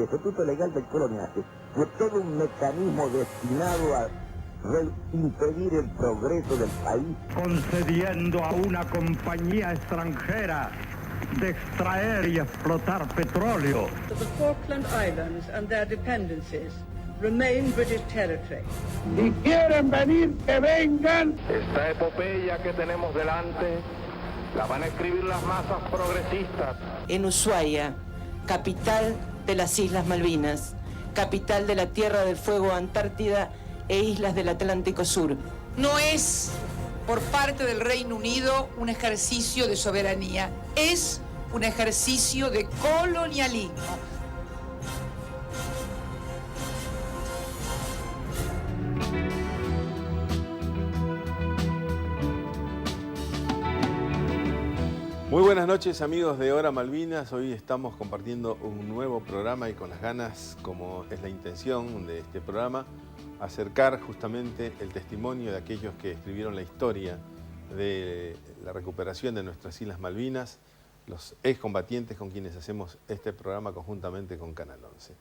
Estatuto Legal del Coloniaje fue todo un mecanismo destinado a impedir el progreso del país. Concediendo a una compañía extranjera de extraer y explotar petróleo. The Falkland Islands and their dependencies remain British territory. Si quieren venir, que vengan. Esta epopeya que tenemos delante la van a escribir las masas progresistas. En Ushuaia, capital de las Islas Malvinas, capital de la Tierra del Fuego, Antártida e islas del Atlántico Sur. No es por parte del Reino Unido un ejercicio de soberanía, es un ejercicio de colonialismo. Muy buenas noches, amigos de Hora Malvinas. Hoy estamos compartiendo un nuevo programa y con las ganas, como es la intención de este programa, acercar justamente el testimonio de aquellos que escribieron la historia de la recuperación de nuestras Islas Malvinas, los excombatientes con quienes hacemos este programa conjuntamente con Canal 11.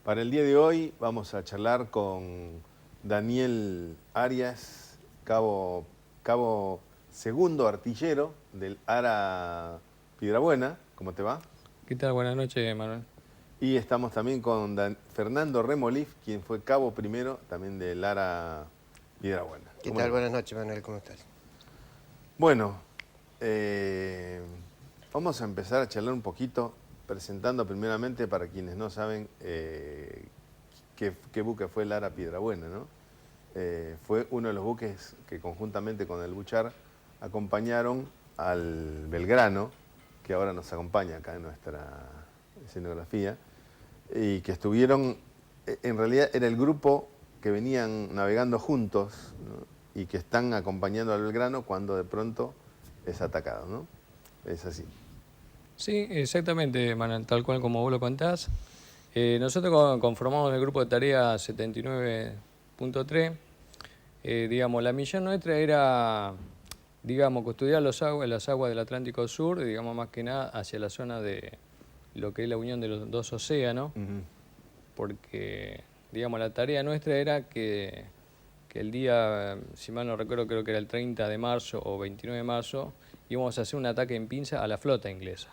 Para el día de hoy vamos a charlar con Daniel Arias, cabo segundo artillero del ARA Piedrabuena. ¿Cómo te va? ¿Qué tal? Buenas noches, Manuel. Y estamos también con Fernando Remolif, quien fue cabo primero también del ARA Piedrabuena. ¿Qué tal? Buenas noches, Manuel. ¿Cómo estás? Bueno, vamos a empezar a charlar un poquito, presentando primeramente para quienes no saben qué buque fue el ARA Piedrabuena, ¿no? Fue uno de los buques que conjuntamente con el Buchar acompañaron al Belgrano, que ahora nos acompaña acá en nuestra escenografía, y que estuvieron, en realidad era el grupo que venían navegando juntos, ¿no? Y que están acompañando al Belgrano cuando de pronto es atacado, ¿no? Es así. Sí, exactamente, Manuel, tal cual como vos lo contás. Nosotros conformamos el grupo de tarea 79.3. Digamos, la misión nuestra era, digamos, custodiar las aguas del Atlántico Sur, digamos, más que nada hacia la zona de lo que es la unión de los dos océanos, porque, digamos, la tarea nuestra era que el día, si mal no recuerdo, creo que era el 30 de marzo o 29 de marzo, íbamos a hacer un ataque en pinza a la flota inglesa.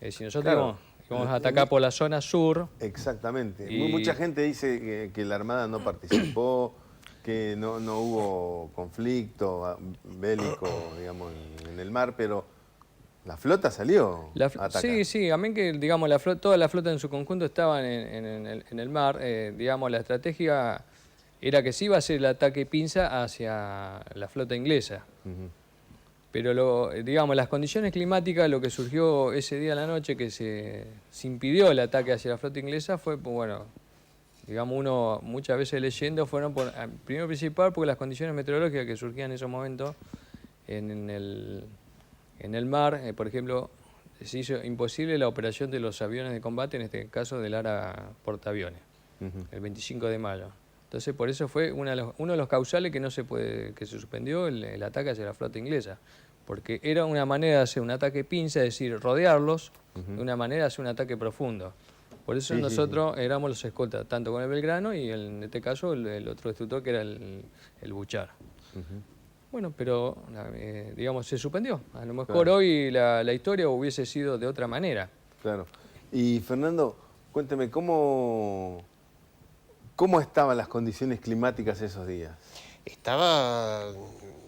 Es decir, nosotros íbamos a atacar por la zona sur. Exactamente. Mucha gente dice que la Armada no participó, que no hubo conflicto bélico, digamos, en el mar, pero la flota salió a atacar. Sí, a mí que, digamos, toda la flota en su conjunto estaba en el mar. Digamos, la estrategia era que sí iba a ser el ataque pinza hacia la flota inglesa. Pero, digamos, las condiciones climáticas, lo que surgió ese día a la noche, que se impidió el ataque hacia la flota inglesa, fue, pues, bueno, digamos, uno muchas veces leyendo fueron, primero principal, porque las condiciones meteorológicas que surgían en esos momentos en el mar, por ejemplo, se hizo imposible la operación de los aviones de combate, en este caso del ARA portaaviones, el 25 de mayo. Entonces, por eso fue uno de los causales que se suspendió el ataque hacia la flota inglesa, porque era una manera de hacer un ataque pinza, es decir, rodearlos, de una manera de hacer un ataque profundo. Por eso nosotros éramos los escoltas, tanto con el Belgrano y en este caso el otro destructor que era el Buchar. Bueno, pero digamos, se suspendió. A lo mejor hoy la historia hubiese sido de otra manera. Claro. Y Fernando, cuénteme, ¿cómo estaban las condiciones climáticas esos días?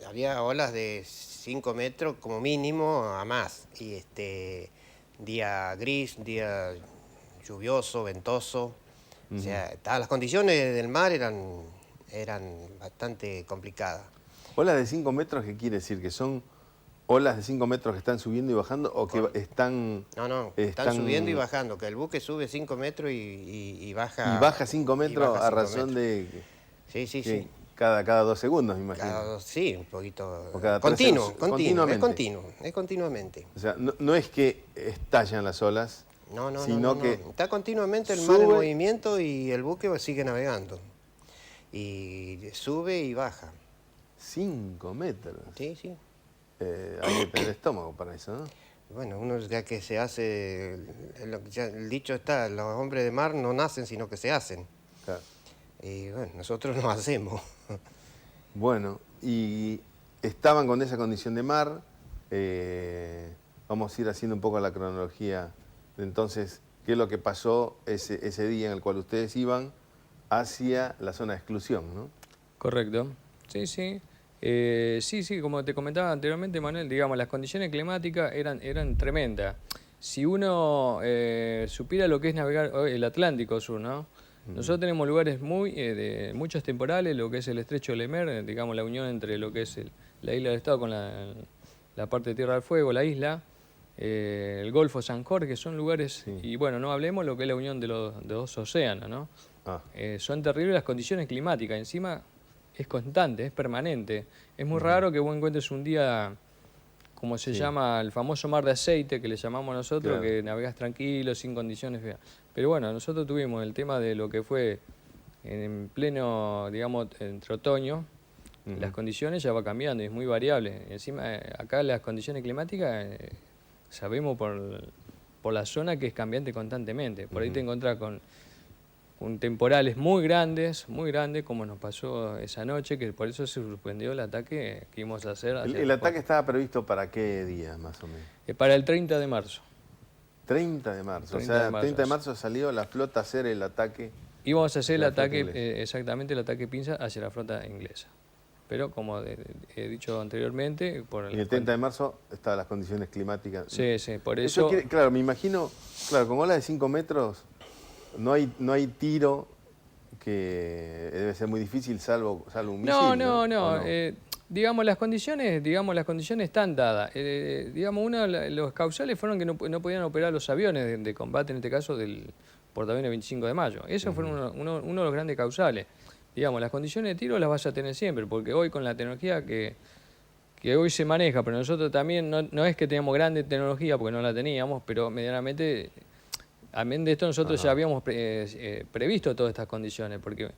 Había olas de 5 metros como mínimo a más. Y día gris, día lluvioso, ventoso. O sea, las condiciones del mar eran bastante complicadas. ¿Olas de 5 metros qué quiere decir? ¿Que son olas de 5 metros que están subiendo y bajando o que están...? No, están subiendo y bajando, que el buque sube 5 metros y baja... ¿Y baja 5 metros a razón de...? Sí. Cada 2 segundos, me imagino. Sí, un poquito... Continuamente. Es continuamente. O sea, no es que estallan las olas, sino que... Está continuamente el mar en movimiento y el buque sigue navegando. Y sube y baja. 5 metros. Sí. Hay que tener estómago para eso, ¿no? Bueno, uno ya que se hace, el dicho está, los hombres de mar no nacen, sino que se hacen. Claro. Y bueno, nosotros nos hacemos. Bueno, y estaban con esa condición de mar. Vamos a ir haciendo un poco la cronología de entonces, qué es lo que pasó ese día en el cual ustedes iban hacia la zona de exclusión, ¿no? Correcto. Sí, sí. Sí, como te comentaba anteriormente, Manuel, digamos, las condiciones climáticas eran tremendas. Si uno supiera lo que es navegar el Atlántico Sur, ¿no? Nosotros tenemos lugares de muchos temporales, lo que es el estrecho de Lemer, digamos, la unión entre lo que es la isla del Estado con la parte de Tierra del Fuego, la isla, el Golfo San Jorge, son lugares, y bueno, no hablemos lo que es la unión de los dos océanos, ¿no? Son terribles las condiciones climáticas, encima es constante, es permanente. Es muy raro que vos encuentres un día, como se llama, el famoso mar de aceite, que le llamamos nosotros, que navegás tranquilo, sin condiciones feas. Pero bueno, nosotros tuvimos el tema de lo que fue en pleno, digamos, entre otoño, las condiciones ya va cambiando, es muy variable. Encima, acá las condiciones climáticas, sabemos por la zona que es cambiante constantemente. Por ahí te encontrás con temporales muy grandes, como nos pasó esa noche, que por eso se suspendió el ataque que íbamos a hacer. ¿El ataque estaba previsto para qué día, más o menos? Para el 30 de marzo. 30 de marzo, o sea, 30 de marzo salió la flota a hacer el ataque. Íbamos a hacer el ataque, exactamente el ataque pinza hacia la flota inglesa. Pero como he dicho anteriormente... Y el 30 de marzo estaban las condiciones climáticas. Sí, por eso... Claro, me imagino, claro, con olas de 5 metros no hay tiro, que debe ser muy difícil salvo un misil. No. Digamos, las condiciones están dadas. Uno de los causales fueron que no podían operar los aviones de combate, en este caso del portaaviones 25 de mayo. Esos fueron uno de los grandes causales. Digamos, las condiciones de tiro las vas a tener siempre, porque hoy con la tecnología que hoy se maneja, pero nosotros también no es que teníamos grande tecnología, porque no la teníamos, pero medianamente, amén de esto, nosotros ya habíamos previsto todas estas condiciones, porque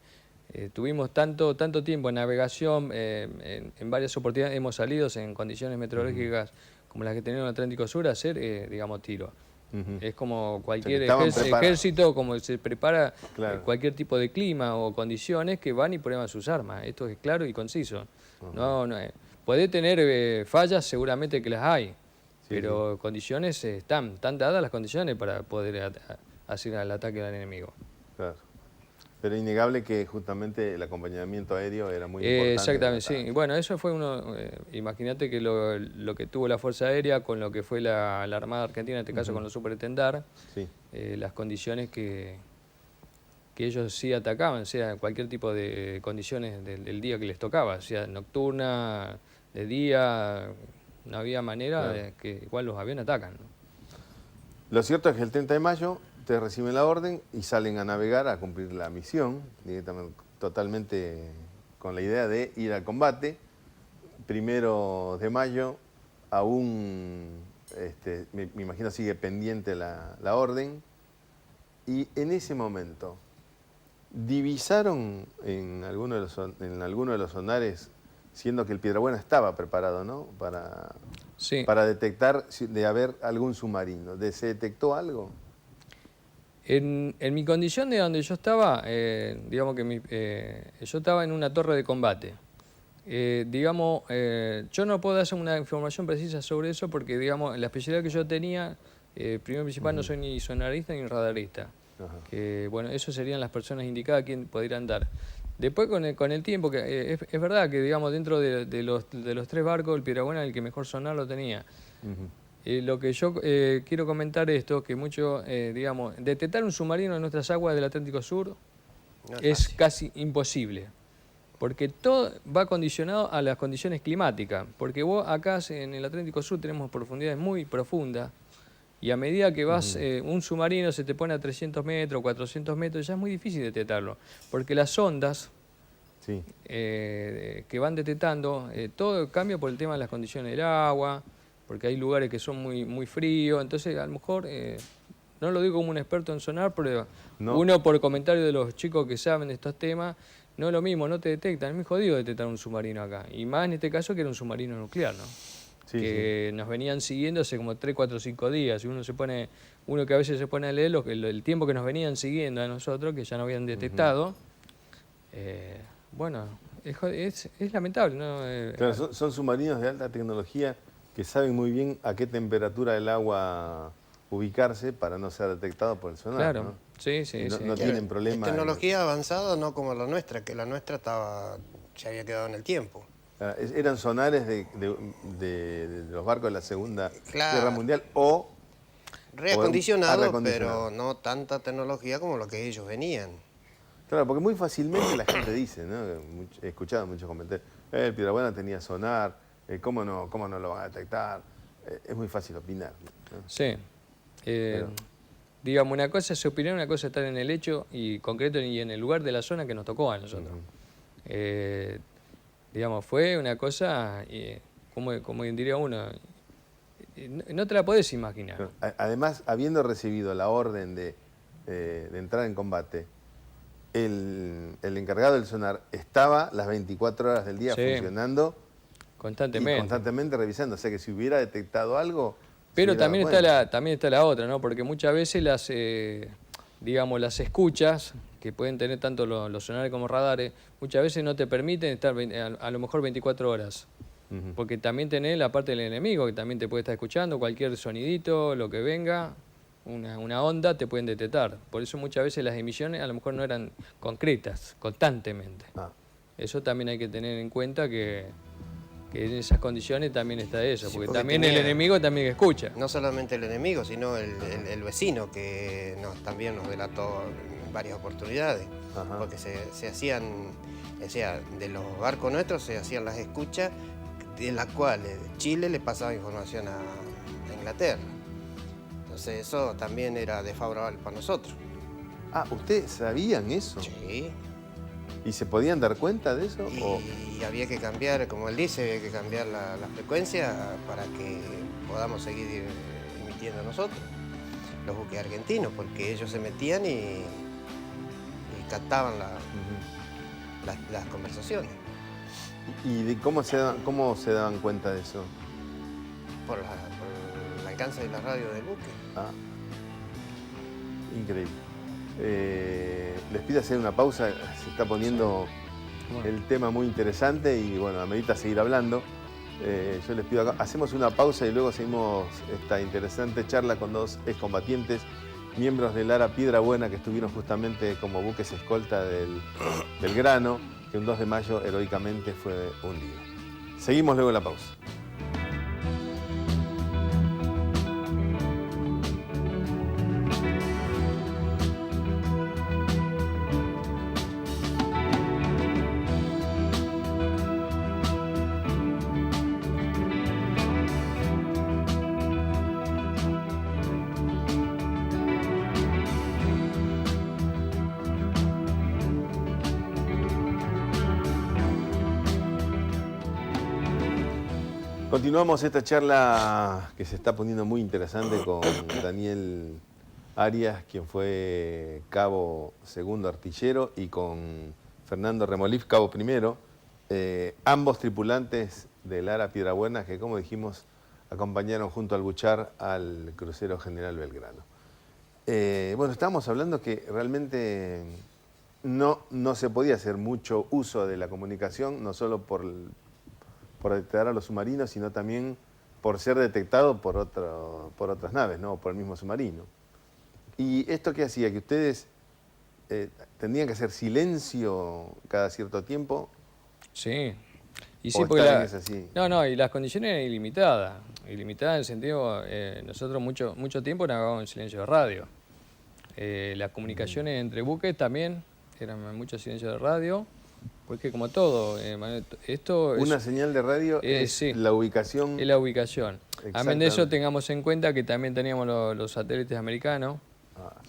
tuvimos tanto tiempo en navegación, en varias oportunidades hemos salido en condiciones meteorológicas como las que tenemos en el Atlántico Sur a hacer, digamos, tiro. Es como cualquier ejército, como se prepara cualquier tipo de clima o condiciones que van y prueban sus armas. Esto es claro y conciso. Puede tener fallas, seguramente que las hay, pero condiciones están dadas las condiciones para poder hacer el ataque al enemigo. Claro. Pero es innegable que justamente el acompañamiento aéreo era muy importante. Exactamente, sí. Y bueno, eso fue imagínate que lo que tuvo la Fuerza Aérea con lo que fue la Armada Argentina, en este caso con los Supertendar, las condiciones que ellos sí atacaban, sea cualquier tipo de condiciones del día que les tocaba, sea nocturna, de día, no había manera de que igual los aviones atacan, ¿no? Lo cierto es que el 30 de mayo ustedes reciben la orden y salen a navegar, a cumplir la misión, totalmente con la idea de ir al combate. 1 de mayo, aún, me imagino, sigue pendiente la orden. Y en ese momento, divisaron en alguno de los sonares, siendo que el Piedrabuena estaba preparado, ¿no? Para detectar de haber algún submarino. ¿Se detectó algo? En mi condición de donde yo estaba, digamos que yo estaba en una torre de combate. Yo no puedo dar una información precisa sobre eso porque, digamos, la especialidad que yo tenía, primero y principal, no soy ni sonarista ni radarista. Que, bueno, eso serían las personas indicadas a quien podrían dar. Después, con el tiempo, que es verdad que, digamos, dentro de los 3 barcos, el Piedrabuena el que mejor sonar lo tenía. Lo que yo quiero comentar esto, que digamos, detectar un submarino en nuestras aguas del Atlántico Sur es casi imposible, porque todo va condicionado a las condiciones climáticas, porque vos acá en el Atlántico Sur tenemos profundidades muy profundas, y a medida que vas, un submarino se te pone a 300 metros, 400 metros, ya es muy difícil detectarlo, porque las ondas que van detectando, todo cambia por el tema de las condiciones del agua, porque hay lugares que son muy fríos, entonces a lo mejor, no lo digo como un experto en sonar, pero uno por comentario de los chicos que saben de estos temas, no es lo mismo, no te detectan, es muy jodido detectar un submarino acá, y más en este caso que era un submarino nuclear, ¿no? Sí, que nos venían siguiendo hace como 3, 4, 5 días. Y uno que a veces se pone a leer el tiempo que nos venían siguiendo a nosotros, que ya no habían detectado. Bueno, es lamentable, ¿no? Claro, son submarinos de alta tecnología que saben muy bien a qué temperatura del agua ubicarse para no ser detectado por el sonar. Claro, ¿no? sí. No tienen problema. Tecnología avanzada, no como la nuestra, que la nuestra se había quedado en el tiempo. Eran sonares de los barcos de la Segunda Claro. Guerra Mundial o Reacondicionado, pero no tanta tecnología como lo que ellos venían. Claro, porque muy fácilmente la gente dice, ¿no? He escuchado muchos comentarios, el Piedrabuena tenía sonar, ¿cómo no lo van a detectar? Es muy fácil opinar, ¿no? Sí. Digamos, una cosa es opinar, una cosa es estar en el hecho y concreto y en el lugar de la zona que nos tocó a nosotros. Digamos, fue una cosa, como diría uno, no te la podés imaginar. Además, habiendo recibido la orden de entrar en combate, el encargado del sonar estaba las 24 horas del día funcionando constantemente. Y constantemente revisando. O sea que si hubiera detectado algo... Pero también está la otra, ¿no? Porque muchas veces las escuchas, que pueden tener tanto los sonares como radares, muchas veces no te permiten estar a lo mejor 24 horas. Porque también tenés la parte del enemigo, que también te puede estar escuchando, cualquier sonidito, lo que venga, una onda, te pueden detectar. Por eso muchas veces las emisiones a lo mejor no eran concretas, constantemente. Eso también hay que tener en cuenta que en esas condiciones también está eso, porque también el enemigo también escucha. No solamente el enemigo, sino el vecino, que también nos delató en varias oportunidades. Porque se hacían, o sea, de los barcos nuestros se hacían las escuchas, de las cuales Chile le pasaba información a Inglaterra. Entonces eso también era desfavorable para nosotros. ¿Ustedes sabían eso? Sí. ¿Y se podían dar cuenta de eso? Y había que cambiar, como él dice, había que cambiar la frecuencia para que podamos seguir emitiendo nosotros, los buques argentinos, porque ellos se metían y captaban las conversaciones. ¿Y de cómo se daban cuenta de eso? Por el alcance de la radio del buque. Increíble. Les pido hacer una pausa, se está poniendo el tema muy interesante y bueno, amerita seguir hablando. Yo les pido acá, hacemos una pausa y luego seguimos esta interesante charla con dos excombatientes, miembros del ARA Piedrabuena, que estuvieron justamente como buques escolta del Belgrano, que un 2 de mayo heroicamente fue hundido. Seguimos luego en la pausa. Continuamos esta charla que se está poniendo muy interesante con Daniel Arias, quien fue cabo segundo artillero, y con Fernando Remolif, cabo primero, ambos tripulantes del ARA Piedrabuena, que como dijimos acompañaron junto al Buchar al crucero General Belgrano. Bueno, estábamos hablando que realmente no se podía hacer mucho uso de la comunicación, no solo por detectar a los submarinos, sino también por ser detectado por otras naves, ¿no? Por el mismo submarino. ¿Y esto qué hacía? Que ustedes tendrían que hacer silencio cada cierto tiempo. Sí. Y sí, porque así. No, y las condiciones eran ilimitadas. Ilimitadas en el sentido, nosotros mucho tiempo navegábamos en silencio de radio. Las comunicaciones entre buques también eran mucho silencio de radio. Porque como todo, una señal de radio es la ubicación. Es la ubicación. Amén de eso, tengamos en cuenta que también teníamos los satélites americanos,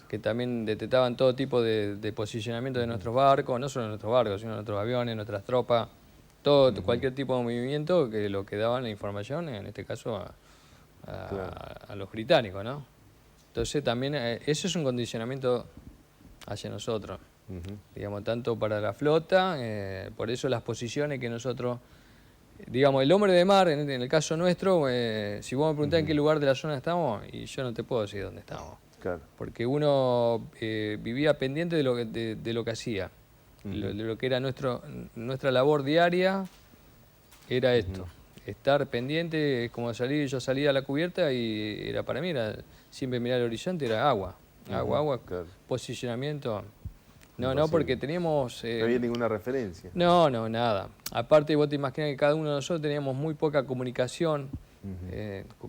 que también detectaban todo tipo de posicionamiento de nuestros barcos, no solo de nuestros barcos, sino de nuestros aviones, nuestras tropas, cualquier tipo de movimiento que lo que daban la información, en este caso a los británicos, ¿no? Entonces también eso es un condicionamiento hacia nosotros. Digamos, tanto para la flota, por eso las posiciones que nosotros digamos, el hombre de mar, en el caso nuestro, si vos me preguntás en qué lugar de la zona estamos, y yo no te puedo decir dónde estamos. Claro. Porque uno vivía pendiente de lo que hacía. De lo que era nuestra labor diaria, era esto. Estar pendiente, como yo salía a la cubierta y era para mí, siempre mirar el horizonte, era agua. Agua, claro. Posicionamiento. No, Imposible. porque teníamos... no había ninguna referencia. No, nada. Aparte, vos te imaginas que cada uno de nosotros teníamos muy poca comunicación,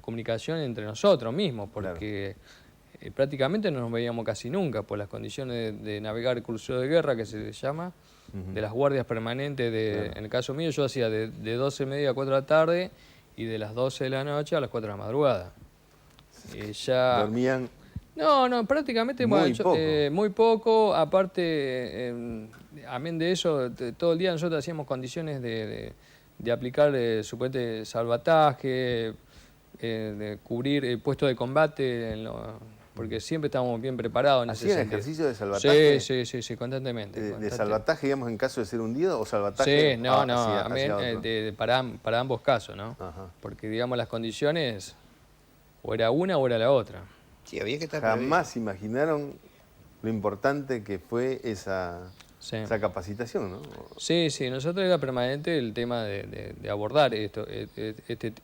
comunicación entre nosotros mismos, porque prácticamente no nos veíamos casi nunca por las condiciones de navegar el crucero de guerra, que se llama, de las guardias permanentes. En el caso mío, yo hacía de 12:30 a 4 de la tarde y de las 12 de la noche a las 4 de la madrugada. Dormían... No, prácticamente muy poco. Aparte, amén de eso, todo el día nosotros hacíamos condiciones de aplicar supuestamente salvataje, de cubrir puestos de combate, porque siempre estábamos bien preparados en ese ¿Hacían sentido. ejercicio de salvataje? Sí, constantemente. ¿De salvataje, digamos, en caso de ser hundido o salvataje? Sí, amén, para ambos casos, ¿no? Ajá. Porque, digamos, las condiciones o era una o era la otra. Sí, había que estar Jamás imaginaron lo importante que fue esa capacitación, ¿no? Sí, nosotros era permanente el tema de abordar esto,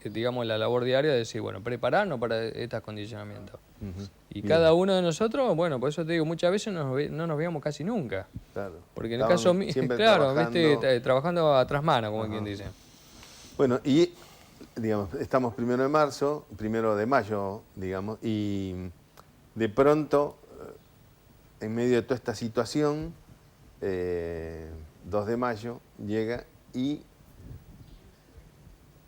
digamos, la labor diaria de decir, bueno, prepararnos para estos condicionamientos. Y bien, cada uno de nosotros, bueno, por eso te digo, muchas veces no nos veíamos casi nunca. Claro. Porque en el caso mío, claro, trabajando a trasmano, como quien dice. Bueno, y digamos, estamos 1 de marzo, 1 de mayo, digamos, y de pronto, en medio de toda esta situación, 2 de mayo llega y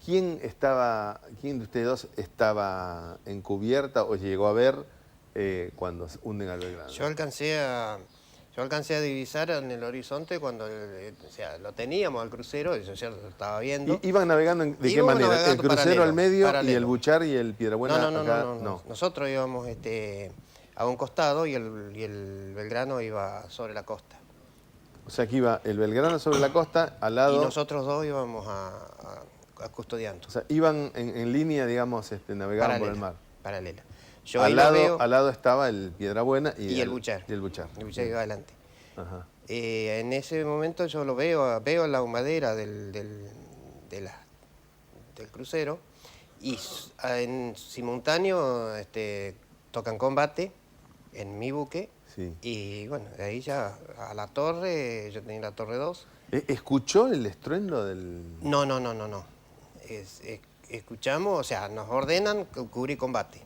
¿quién de ustedes dos estaba en cubierta o llegó a ver cuando hunden al Belgrano? Yo alcancé a divisar en el horizonte cuando lo teníamos al crucero, eso ya lo estaba viendo. ¿Iban navegando de qué manera? ¿El crucero al medio y el Buchar y el Piedrabuena acá? No. Nosotros íbamos a un costado y el Belgrano iba sobre la costa. O sea que iba el Belgrano sobre la costa, al lado... Y nosotros dos íbamos a custodiando. O sea, iban en línea, digamos, navegaban por el mar. Paralela. Al lado estaba el Piedrabuena y el Buchar. Y el Buchar. El Buchar iba adelante. Ajá. En ese momento yo lo veo la humadera del crucero y en simultáneo tocan combate en mi buque. Sí. Y bueno, de ahí ya a la torre, yo tenía la torre 2. ¿Escuchó el estruendo del...? No. Escuchamos, o sea, nos ordenan cubrir combate.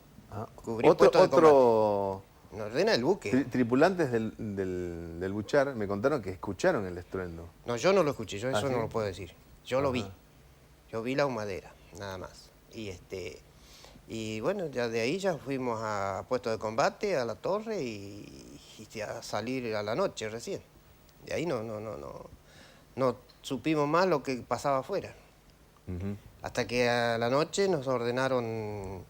Cubrir puestos de combate. Nos ordena el buque. Tripulantes del Buchar me contaron que escucharon el estruendo. No, yo no lo escuché, yo eso ¿sí? no lo puedo decir. Yo lo vi. Yo vi la humadera, nada más. Y bueno, ya de ahí ya fuimos a puesto de combate, a la torre y a salir a la noche recién. De ahí no supimos más lo que pasaba afuera. Hasta que a la noche nos ordenaron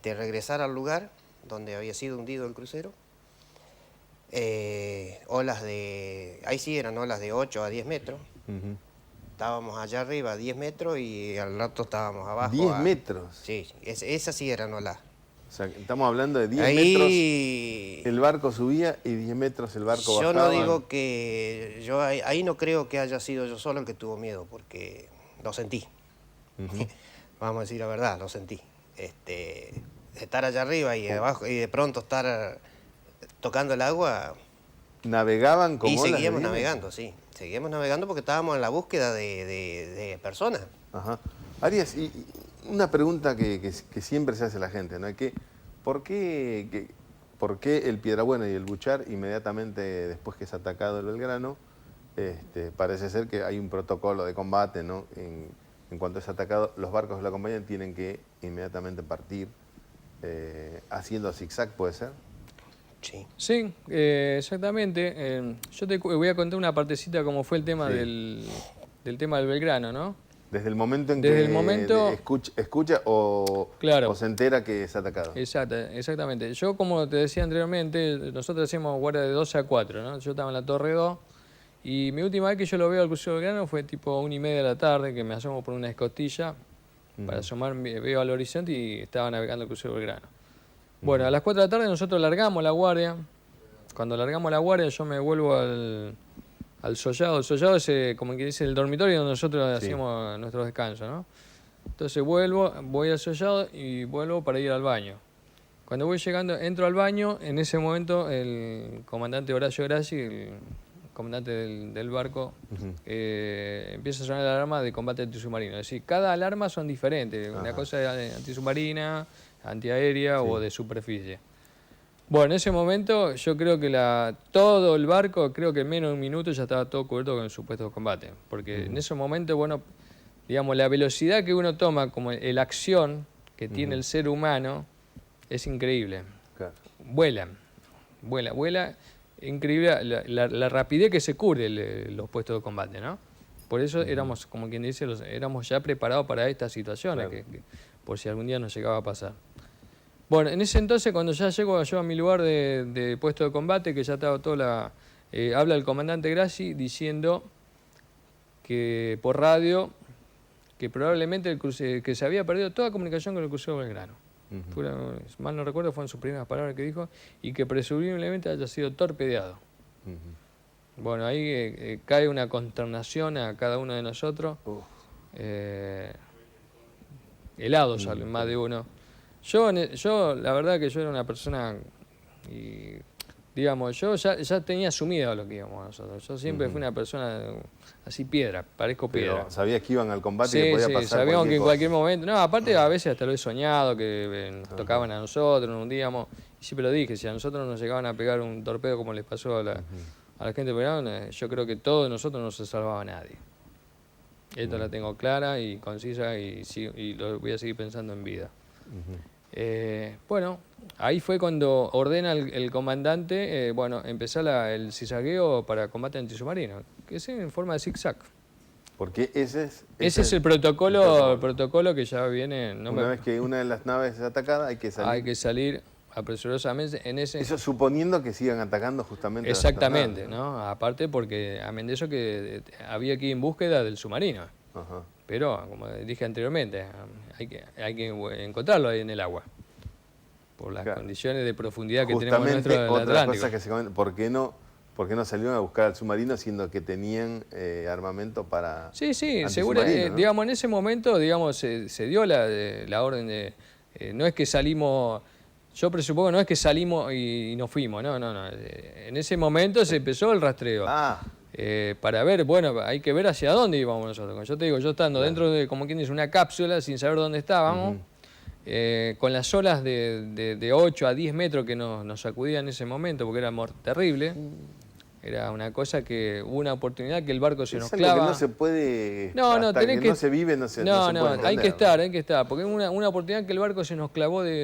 regresar al lugar donde había sido hundido el crucero. Ahí sí eran olas de 8 a 10 metros. Estábamos allá arriba a 10 metros y al rato estábamos abajo. ¿10 metros? Sí, esas sí eran olas. O sea, estamos hablando de 10 ahí... metros, el barco subía y 10 metros el barco bajaba. Yo no digo que... ahí no creo que haya sido yo solo el que tuvo miedo, porque lo sentí. Vamos a decir la verdad, lo sentí. Estar allá arriba y abajo y de pronto estar tocando el agua... ¿Navegaban como olas? Y seguíamos navegando, sí. Seguíamos navegando porque estábamos en la búsqueda de personas. Ajá. Arias, y una pregunta que siempre se hace la gente, ¿no? ¿Por qué el Piedrabuena y el Buchar, inmediatamente después que es atacado el Belgrano, parece ser que hay un protocolo de combate, ¿no? En cuanto es atacado, los barcos de la compañía tienen que inmediatamente partir haciendo zigzag, ¿puede ser? Sí, exactamente. Yo te voy a contar una partecita como fue el tema del tema del Belgrano, ¿no? Desde el momento en que escucha o se entera que es atacado. Exactamente. Yo, como te decía anteriormente, nosotros hacíamos guardia de 12 a 4, ¿no? Yo estaba en la torre 2 Y mi última vez que yo lo veo al crucero Belgrano fue tipo 1:30 de la tarde, que me asomo por una escotilla para asomar, veo al horizonte y estaba navegando el crucero Belgrano. Bueno, a las 4 de la tarde nosotros largamos la guardia. Cuando largamos la guardia yo me vuelvo al sollado. El sollado es, como que dice, el dormitorio donde nosotros hacíamos nuestro descanso, ¿no? Entonces voy al sollado y vuelvo para ir al baño. Cuando voy llegando, entro al baño, en ese momento el comandante Horacio Grassi, el comandante del barco, empieza a sonar la alarma de combate antisubmarino. Es decir, cada alarma son diferentes. Una cosa es antisubmarina, antiaérea o de superficie. Bueno, en ese momento yo creo que todo el barco, creo que en menos de un minuto ya estaba todo cubierto con su puesto de combate. Porque en ese momento, bueno, digamos, la velocidad que uno toma, como la acción que tiene el ser humano, es increíble. Claro. Vuela, increíble la rapidez que se cubre los puestos de combate, ¿no? Por eso éramos, como quien dice, éramos ya preparados para estas situaciones, que por si algún día nos llegaba a pasar. Bueno, en ese entonces, cuando ya llego yo a mi lugar de puesto de combate, que ya estaba toda habla el comandante Grassi diciendo que por radio, que probablemente que se había perdido toda comunicación con el crucero Belgrano. Mal no recuerdo, fueron sus primeras palabras que dijo, y que presumiblemente haya sido torpedeado. Bueno, ahí cae una consternación a cada uno de nosotros. Helados más de uno. Yo, la verdad que yo era una persona, y digamos, yo ya tenía asumido lo que íbamos nosotros. Yo siempre fui una persona así parezco piedra. Pero sabías que iban al combate Sí, y que podía pasar sabíamos que en cosa. cualquier momento... No, aparte a veces hasta lo he soñado, que nos tocaban a nosotros, nos hundíamos. Y siempre lo dije, si a nosotros nos llegaban a pegar un torpedo como les pasó a la gente de Belgrano, yo creo que todos nosotros no se salvaba a nadie. Esto la tengo clara y concisa y lo voy a seguir pensando en vida. Bueno, ahí fue cuando ordena el comandante, empezar el cizagueo para combate antisubmarino, que es en forma de zigzag. Porque ese es el protocolo que ya viene. Una vez que una de las naves es atacada, hay que salir. Hay que salir apresurosamente en ese... Eso suponiendo que sigan atacando justamente. Exactamente, ¿no? Aparte porque, amén de eso, que había que ir en búsqueda del submarino. Pero, como dije anteriormente, hay que encontrarlo ahí en el agua. Por las condiciones de profundidad que tenemos en nuestro Atlántico. Cosa que se comenta, ¿por qué no salieron a buscar al submarino siendo que tenían armamento para... Sí, seguro. ¿No? Digamos, en ese momento, digamos, se dio la orden de... no es que salimos... Yo presupongo no es que salimos y nos fuimos, no. En ese momento se empezó el rastreo. Para ver, bueno, hay que ver hacia dónde íbamos nosotros. Como yo te digo, yo estando dentro de, como quien dice, una cápsula sin saber dónde estábamos, con las olas de 8 a 10 metros que nos sacudían en ese momento, porque era terrible. Era una cosa que hubo una oportunidad que el barco se nos clava. Que no se puede... No, tenés que no se vive, no se puede hay que estar, porque una oportunidad que el barco se nos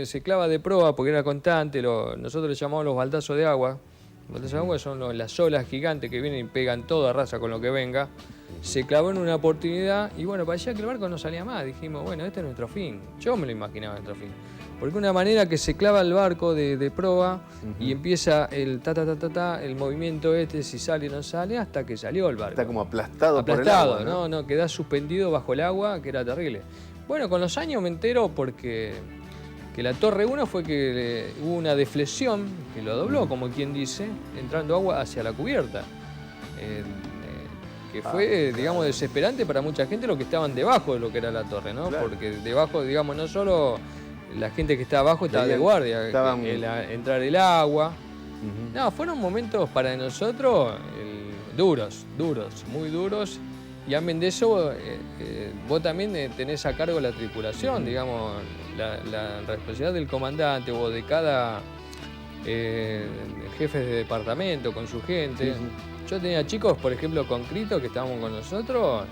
se clava de proa, porque era constante, nosotros le llamamos los baldazos de agua. Los baldazos de agua son las olas gigantes que vienen y pegan todo, arrasa con lo que venga. Se clavó en una oportunidad y bueno, parecía que el barco no salía más. Dijimos, bueno, este es nuestro fin. Yo me lo imaginaba nuestro fin. Porque una manera que se clava el barco de proa y empieza el el movimiento si sale o no sale, hasta que salió el barco. Está como aplastado por el agua, ¿no? Queda suspendido bajo el agua, que era terrible. Bueno, con los años me entero porque que la Torre 1 fue que hubo una deflexión que lo dobló, como quien dice, entrando agua hacia la cubierta. Que fue, digamos, desesperante para mucha gente lo que estaban debajo de lo que era la torre, ¿no? Claro. Porque debajo, digamos, no solo la gente que estaba abajo estaba de guardia, entrar el agua. No, fueron momentos para nosotros duros, muy duros. Y amén de eso, vos también tenés a cargo la tripulación, digamos, la responsabilidad del comandante o de cada jefe de departamento con su gente. Yo tenía chicos, por ejemplo, con Crito, que estábamos con nosotros,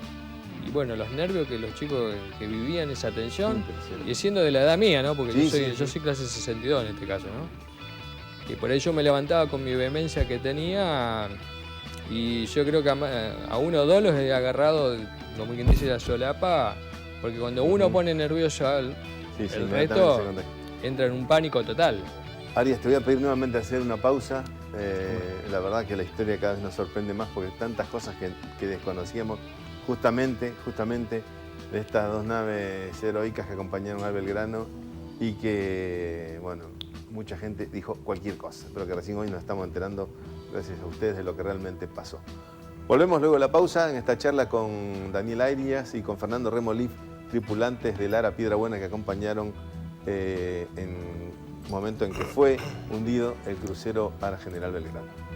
y bueno, los nervios que los chicos que vivían esa tensión, y siendo de la edad mía, ¿no? Porque yo soy clase 62 en este caso, ¿no? Y por ahí yo me levantaba con mi vehemencia que tenía, y yo creo que a uno o dos los he agarrado, como quien dice, la solapa, porque cuando uno pone nervioso el resto entra en un pánico total. Arias, te voy a pedir nuevamente hacer una pausa. La verdad que la historia cada vez nos sorprende más porque tantas cosas que desconocíamos justamente de estas dos naves heroicas que acompañaron al Belgrano y que, bueno, mucha gente dijo cualquier cosa, pero que recién hoy nos estamos enterando, gracias a ustedes, de lo que realmente pasó. Volvemos luego de la pausa en esta charla con Daniel Arias y con Fernando Remolif, tripulantes del Ara Piedrabuena que acompañaron en el momento en que fue hundido el crucero Ara General Belgrano.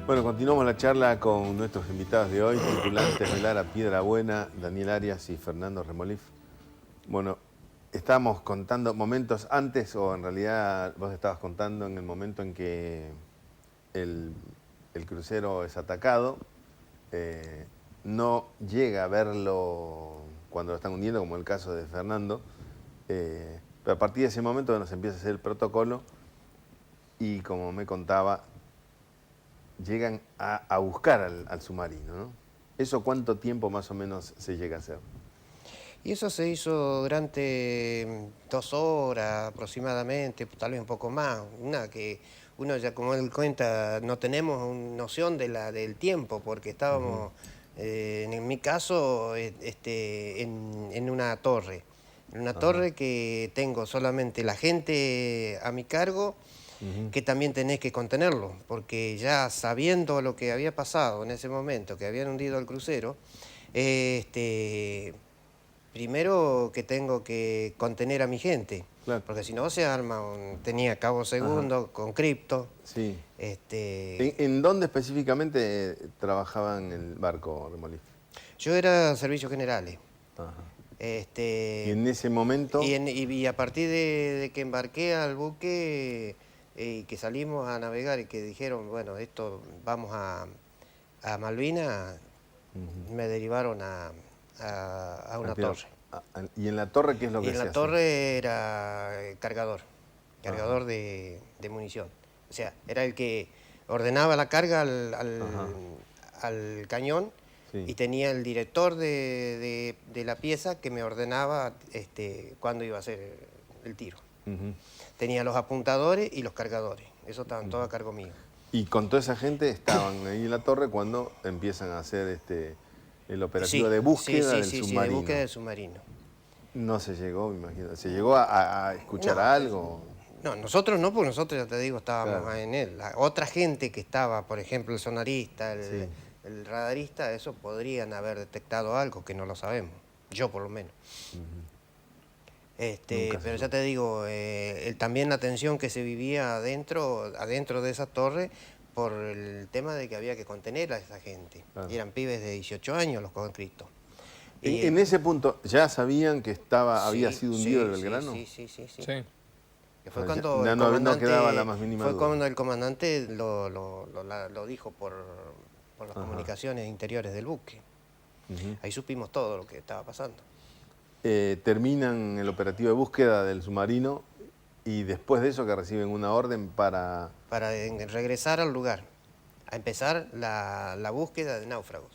Bueno, continuamos la charla con nuestros invitados de hoy, tripulantes del Ara Piedrabuena, Daniel Arias y Fernando Remolif. Bueno, estábamos contando momentos antes, o en realidad vos estabas contando en el momento en que el crucero es atacado, no llega a verlo cuando lo están hundiendo, como el caso de Fernando, pero a partir de ese momento bueno, se empieza a hacer el protocolo y, como me contaba, llegan a buscar al submarino, ¿no? ¿Eso cuánto tiempo más o menos se llega a hacer? Y eso se hizo durante 2 horas aproximadamente, tal vez un poco más. Una que uno ya, como él cuenta, no tenemos noción del tiempo, porque estábamos, en mi caso, en una torre. En una torre que tengo solamente la gente a mi cargo, que también tenés que contenerlo, porque ya sabiendo lo que había pasado en ese momento, que habían hundido el crucero, primero que tengo que contener a mi gente, claro, porque si no se arma, tenía cabo segundo con cripto. Sí. ¿En dónde específicamente trabajaba en el barco, Remolif? Yo era servicios generales. ¿Y en ese momento? Y a partir de que embarqué al buque y que salimos a navegar y que dijeron, bueno, esto vamos a Malvinas, me derivaron a una torre. ¿Y en la torre qué es lo que se hace? Y en la torre era cargador de munición. O sea, era el que ordenaba la carga al cañón. Sí. Y tenía el director de la pieza que me ordenaba cuándo iba a hacer el tiro. Tenía los apuntadores y los cargadores. Eso estaban todo a cargo mío. ¿Y con toda esa gente estaban ahí en la torre cuando empiezan a hacer el operativo de búsqueda del submarino? Sí, de búsqueda del submarino. No se llegó, me imagino. ¿Se llegó a escuchar algo? No, nosotros no, porque nosotros, ya te digo, estábamos en él. La otra gente que estaba, por ejemplo, el sonarista, el radarista, eso podrían haber detectado algo que no lo sabemos. Yo, por lo menos. Pero ya te digo, también la tensión que se vivía adentro de esa torre por el tema de que había que contener a esa gente. Claro. Y eran pibes de 18 años los conscriptos. En ese punto, ¿ya sabían que había sido hundido el Belgrano? Sí. Que fue cuando no quedaba la más mínima duda. Cuando el comandante lo dijo por las comunicaciones interiores del buque. Ahí supimos todo lo que estaba pasando. Terminan el operativo de búsqueda del submarino y después de eso que reciben una orden para regresar al lugar, a empezar la búsqueda de náufragos.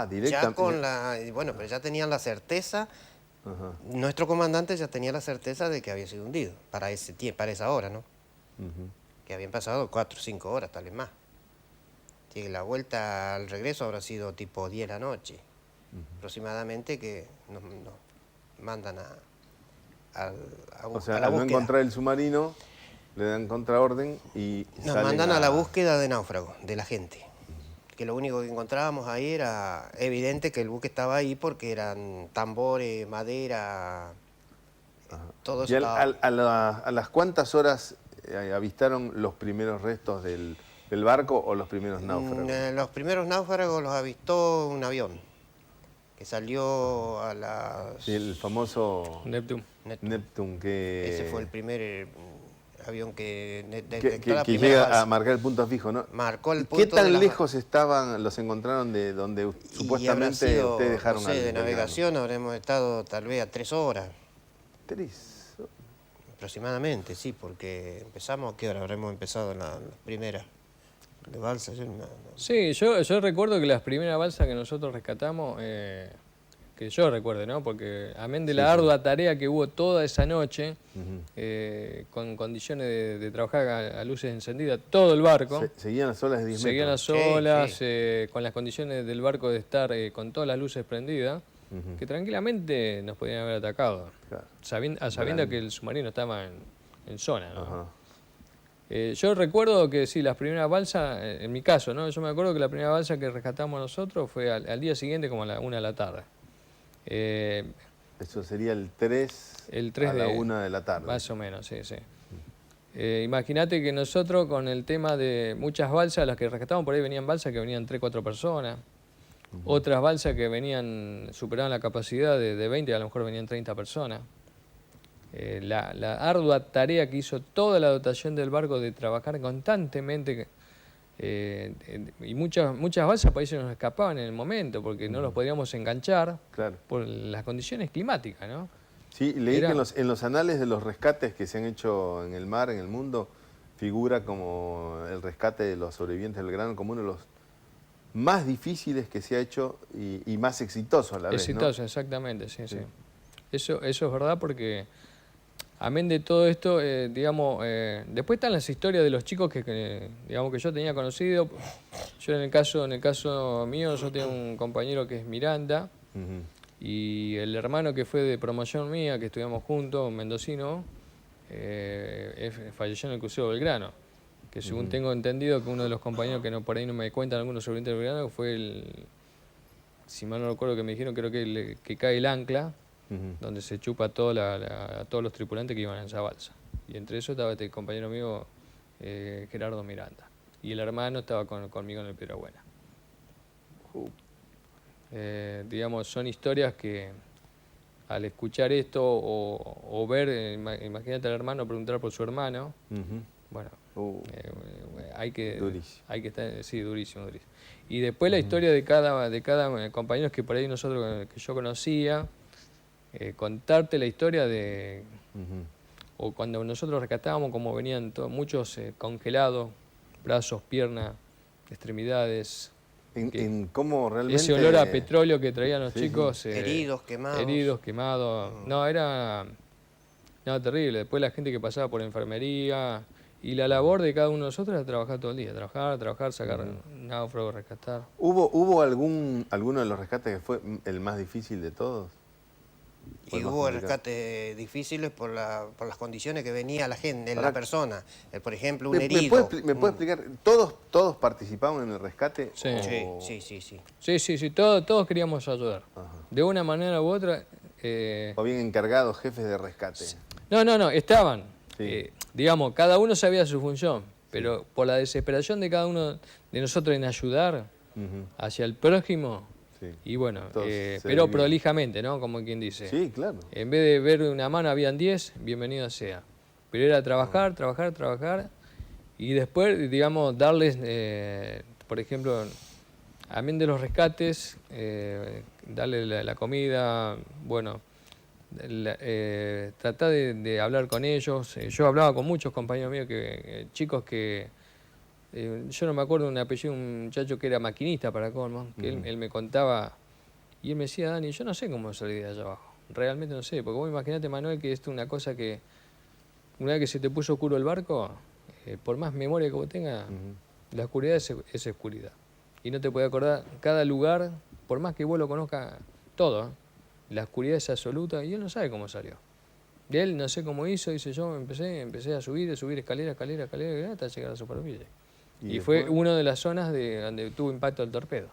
Directamente. Bueno, pero ya tenían la certeza, nuestro comandante ya tenía la certeza de que había sido hundido, para esa hora, ¿no? Que habían pasado 4 o 5 horas, tal vez más. Que la vuelta al regreso habrá sido tipo 10 de la noche. Aproximadamente, que nos mandan a buscar. O sea, al no encontrar el submarino, le dan contraorden y nos mandan a la búsqueda de náufragos, de la gente. Que lo único que encontrábamos ahí era evidente que el buque estaba ahí porque eran tambores, madera, todo eso. ¿Y a las cuántas horas avistaron los primeros restos del barco o los primeros náufragos? Los primeros náufragos los avistó un avión que salió a las... Sí, el famoso Neptune. Neptune, que... Ese fue el primer avión que que la primera llega balsa. a marcar el punto fijo, ¿no? Marcó el ¿Qué punto tan de la- lejos estaban, los encontraron de donde Y habrá supuestamente sido, ustedes dejaron no sé, de al navegación habremos estado tal vez a 3 horas. 3. Aproximadamente, sí, porque empezamos, ¿a qué hora habremos empezado en la primera de balsa? Sí, yo recuerdo que las primeras balsas que nosotros rescatamos, que yo recuerde, ¿no? Porque amén de la ardua tarea que hubo toda esa noche, con condiciones de trabajar a luces encendidas, todo el barco. Seguían las olas de 10 metros. Seguían las Sí, olas, sí. con las condiciones del barco de estar con todas las luces prendidas, que tranquilamente nos podían haber atacado, Claro. sabiendo que el submarino estaba en zona, ¿no? Ajá. Yo recuerdo que sí, las primeras balsas, en mi caso, ¿no? Yo me acuerdo que la primera balsa que rescatamos nosotros fue al día siguiente como a la 1 de la tarde. Eso sería el 3, El 3 a la de- 1 de la tarde. Más o menos, sí, sí. Imagínate que nosotros con el tema de muchas balsas, las que rescatamos por ahí venían balsas que venían 3, 4 personas. Otras balsas que venían, superaban la capacidad de 20, a lo mejor venían 30 personas. La ardua tarea que hizo toda la dotación del barco de trabajar constantemente, y muchas balsas por ahí se nos escapaban en el momento, porque no los podíamos enganchar Claro. por las condiciones climáticas, ¿no? Sí, leí Era- que en los anales de los rescates que se han hecho en el mar, en el mundo, figura como el rescate de los sobrevivientes del Gran como uno de los más difíciles que se ha hecho y más exitoso a la vez, ¿no? Exitoso, exactamente, sí, sí. Eso es verdad porque, amén de todo esto, digamos, después están las historias de los chicos digamos, que yo tenía conocido. Yo en el caso mío, yo tengo un compañero que es Miranda, Ujú. y el hermano que fue de promoción mía, que estudiamos juntos, un mendocino, falleció en el crucero Belgrano. Que según tengo entendido que uno de los compañeros que por ahí no me cuentan algunos sobrevivientes del Belgrano fue si mal no recuerdo que me dijeron, creo que cae el ancla, donde se chupa a todos los tripulantes que iban en esa balsa. Y entre eso estaba este compañero mío, Gerardo Miranda. Y el hermano estaba conmigo en el Piedrabuena. Digamos, son historias que al escuchar esto o ver, imagínate al hermano preguntar por su hermano, Ujú. bueno, Durísimo. hay que estar, sí, durísimo. Y después la historia de cada compañero que por ahí que yo conocía, contarte la historia de, o cuando nosotros rescatábamos, como venían muchos congelados, brazos, piernas, extremidades. En cómo realmente... Ese olor a petróleo que traían los Sí, chicos. Heridos, quemados. Heridos, quemados. No, era terrible. Después la gente que pasaba por enfermería. Y la labor de cada uno de nosotros era trabajar todo el día. Trabajar, sacar náufragos, rescatar. ¿Hubo alguno de los rescates que fue el más difícil de todos? ¿O Y el más hubo complicado? rescates difíciles por las condiciones que venía la gente, Ahora, la persona. Por ejemplo, un ¿Me herido. puede explicar? ¿Todos participaban en el rescate? Sí. o- Sí, todos queríamos ayudar. De una manera u otra. ¿O bien encargados, jefes de rescate? No, estaban. Sí. Digamos, cada uno sabía su función, pero por la desesperación de cada uno de nosotros en ayudar hacia el prójimo, Sí. y bueno, Todos se pero dividían. prolijamente, ¿no? Como quien dice. Sí, claro. En vez de ver una mano habían 10, bienvenido sea. Pero era trabajar, y después, digamos, darles, por ejemplo, amén de los rescates, darle la comida, bueno, tratar de hablar con ellos. Yo hablaba con muchos compañeros míos, chicos que, yo no me acuerdo de un apellido, un muchacho que era maquinista para colmo, que él me contaba, y él me decía, Dani, yo no sé cómo salir de allá abajo, realmente no sé, porque vos imaginate, Manuel, que esto es una cosa que, una vez que se te puso oscuro el barco, por más memoria que vos tengas, la oscuridad es oscuridad, y no te puedes acordar cada lugar, por más que vos lo conozcas todo, la oscuridad es absoluta, y él no sabe cómo salió. De él no sé cómo hizo, dice yo, empecé a subir escalera, hasta llegar a la superficie. Y fue después? una de las zonas donde tuvo impacto el torpedo.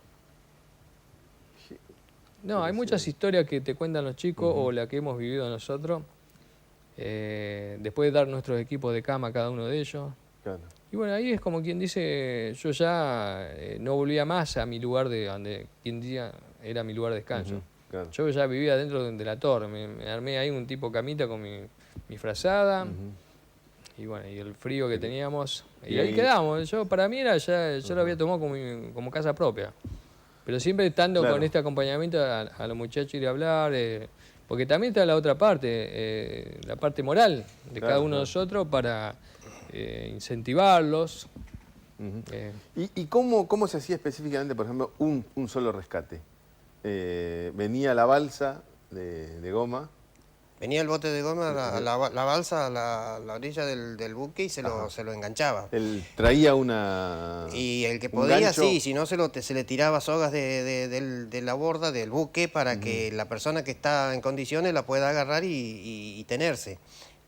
No, hay muchas historias que te cuentan los chicos o la que hemos vivido nosotros, después de dar nuestros equipos de cama a cada uno de ellos. Claro. Y bueno, ahí es como quien dice, yo ya no volvía más a mi lugar de donde quien día era mi lugar de descanso. Claro. Yo ya vivía dentro de la torre, me armé ahí un tipo camita con mi frazada. Y bueno, y el frío que teníamos, y ahí quedamos. Para mí era ya, yo lo había tomado como casa propia. Pero siempre estando con este acompañamiento a los muchachos, ir a hablar, porque también está la otra parte, la parte moral de cada uno de nosotros para incentivarlos. ¿Y cómo se hacía específicamente, por ejemplo, un solo rescate? Venía la balsa de goma. Venía el bote de goma, la balsa a la orilla del buque y se lo enganchaba. Él traía una... Y el que podía, sí, si no se le tiraba sogas de la borda del buque para que la persona que está en condiciones la pueda agarrar y tenerse.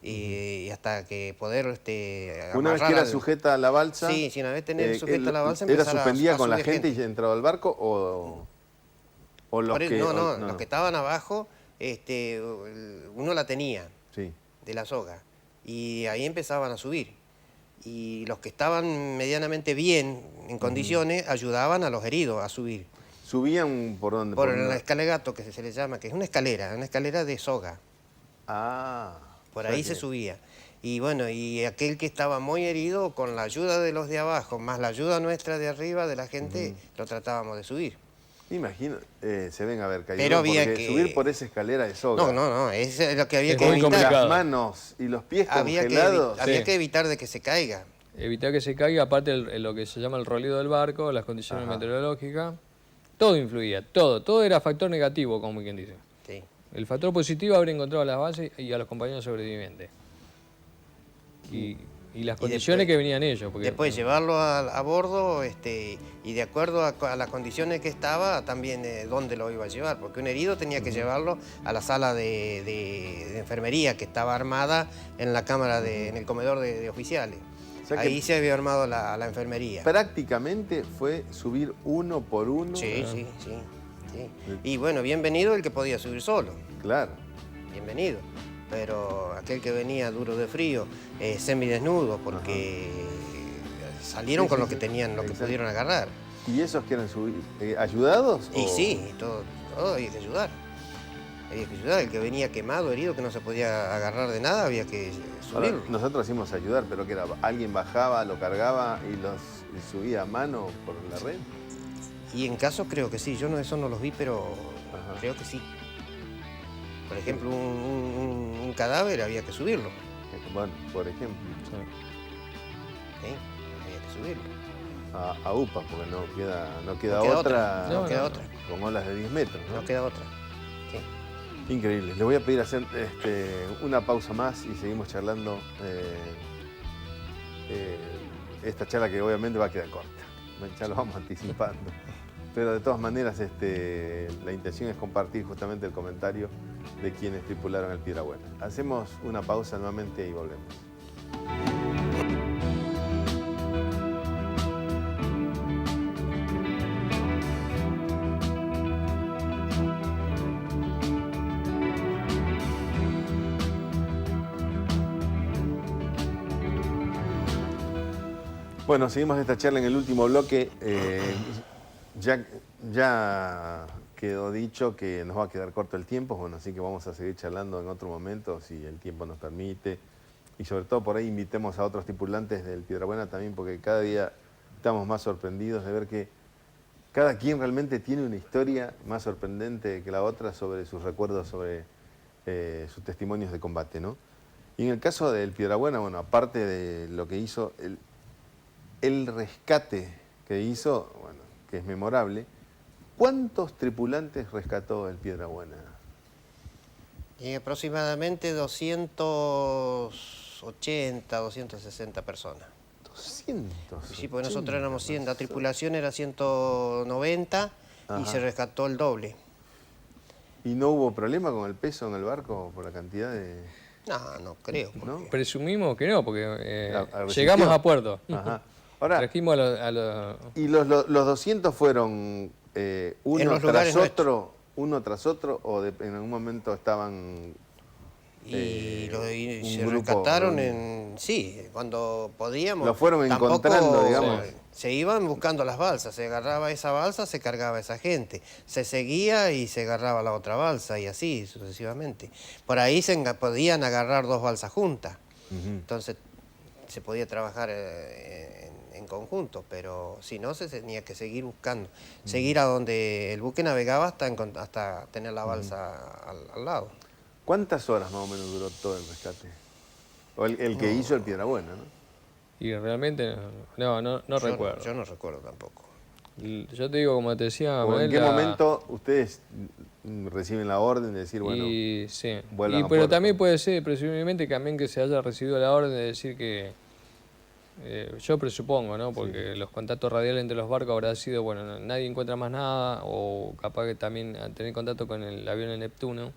Y hasta que poder una vez que era sujeta a la balsa... Sí, una vez tener sujeta a la balsa... ¿Era suspendida con la gente y entraba al barco o los que...? No, los que estaban abajo... uno la tenía de la soga y ahí empezaban a subir y los que estaban medianamente bien en condiciones ayudaban a los heridos a subir. ¿Subían por dónde? Por el escalegato, que se le llama, que es una escalera de soga. Por ahí se subía. Y bueno, y aquel que estaba muy herido, con la ayuda de los de abajo, más la ayuda nuestra de arriba, de la gente, lo tratábamos de subir. Imagino, se ven a ver caído. Pero había que subir por esa escalera de soga. No, es lo que había que evitar. evitar. Las manos y los pies congelados. Había que evitar de que se caiga. Evitar que se caiga, aparte lo que se llama el roleo del barco, las condiciones meteorológicas, todo influía, todo era factor negativo, como quien dice. Sí. El factor positivo haber encontrado a las bases y a los compañeros sobrevivientes. Y las condiciones que venían ellos. Porque, después llevarlo a bordo y de acuerdo a las condiciones que estaba, también dónde lo iba a llevar. Porque un herido tenía que llevarlo a la sala de enfermería que estaba armada en la cámara, en el comedor de oficiales. O sea, ahí se había armado la enfermería. Prácticamente fue subir uno por uno. Sí. Y bueno, bienvenido el que podía subir solo. Claro. Bienvenido. Pero aquel que venía duro de frío, semidesnudo, porque salieron con lo que tenían, lo que pudieron agarrar. ¿Y esos que eran ayudados? Y sí, todo había que ayudar. Había que ayudar. El que venía quemado, herido, que no se podía agarrar de nada, había que subirlo. Ahora, nosotros hacíamos ayudar, pero que era alguien bajaba, lo cargaba y los subía a mano por la red. Y en caso creo que sí, yo eso no los vi, pero creo que sí. Por ejemplo, un cadáver había que subirlo. Bueno, por ejemplo. Sí, había que subirlo. A UPA, porque no queda otra. No queda otra. Con olas de 10 metros, ¿no? No queda otra. Sí. Increíble. Les voy a pedir hacer una pausa más y seguimos charlando. Esta charla que obviamente va a quedar corta. Ya lo vamos anticipando. Pero de todas maneras, la intención es compartir justamente el comentario de quienes tripularon el Piedrabuena. Hacemos una pausa nuevamente y volvemos. Bueno, seguimos esta charla en el último bloque. Ya quedó dicho que nos va a quedar corto el tiempo, bueno, así que vamos a seguir charlando en otro momento, si el tiempo nos permite. Y sobre todo por ahí invitemos a otros tripulantes del Piedrabuena también, porque cada día estamos más sorprendidos de ver que cada quien realmente tiene una historia más sorprendente que la otra sobre sus recuerdos, sobre sus testimonios de combate, ¿no? Y en el caso del Piedrabuena, bueno, aparte de lo que hizo, el rescate que hizo, bueno, que es memorable, ¿cuántos tripulantes rescató el Piedrabuena? Y aproximadamente 280, 260 personas. 200. Sí, porque nosotros éramos 100, la tripulación era 190 y se rescató el doble. ¿Y no hubo problema con el peso en el barco por la cantidad de...? No creo. ¿No? Presumimos que no, porque llegamos a puerto. Ajá. Ahora, trajimos a los... ¿Y los 200 fueron uno tras otro, o en algún momento estaban Y un se grupo rescataron reunido. sí, cuando podíamos. Lo fueron tampoco encontrando, digamos. Se iban buscando las balsas, se agarraba esa balsa, se cargaba esa gente, se seguía y se agarraba la otra balsa y así sucesivamente. Por ahí podían agarrar 2 balsas juntas, entonces se podía trabajar en conjunto, pero si no se tenía que seguir buscando, seguir a donde el buque navegaba hasta tener la balsa al lado. ¿Cuántas horas más o menos duró todo el rescate? O el que hizo el Piedrabuena, ¿no? Y realmente no recuerdo. Yo no recuerdo tampoco. Yo te digo, como te decía, ¿O en Manuel, qué momento ustedes reciben la orden de decir, bueno, y, sí. vuelvan a Pero puerto? también puede ser, presumiblemente, también que se haya recibido la orden de decir que, yo presupongo, ¿no? Porque los contactos radiales entre los barcos habrá sido, bueno, nadie encuentra más nada, o capaz que también al tener contacto con el avión de Neptuno,